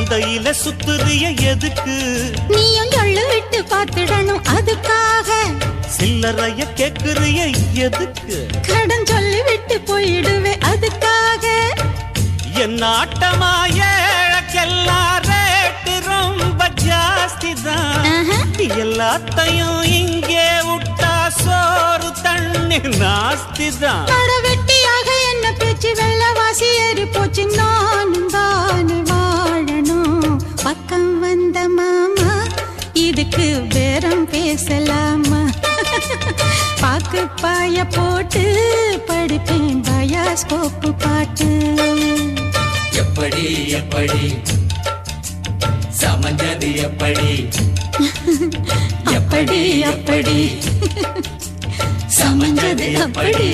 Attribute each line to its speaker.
Speaker 1: சந்தையில சுத்துறிய எதுக்கு?
Speaker 2: நீயும் சொல்லு விட்டு பார்த்துடணும் அதுக்காக.
Speaker 1: சில்லறைய கேக்குறிய எதுக்கு?
Speaker 2: கடன் சொல்லி விட்டு போயிடுவே அதுக்காக.
Speaker 1: என் ஆட்டமா ஏழக்கெல்லாம் ரேட்டு ரொம்ப ஜாஸ்தி தான். எல்லாத்தையும் இங்கே விட்டா சோறு தண்ணி நாஸ்தி தான்.
Speaker 2: வெட்டியாக என்ன பேச்சு வெள்ளவாசி ஏறி போச்சு. நானும் தானே வாழணும். பக்கம் வந்த மாமா இதுக்கு பேரம் பேசலாமா? பாக்கு பாய போட்டு படிப்பேன் பயாஸ்கோப்பு பாட்டு.
Speaker 3: எப்படி எப்படி சமஞ்சது எப்படி?
Speaker 2: அப்படி அப்படி சமஞ்சது அப்படி.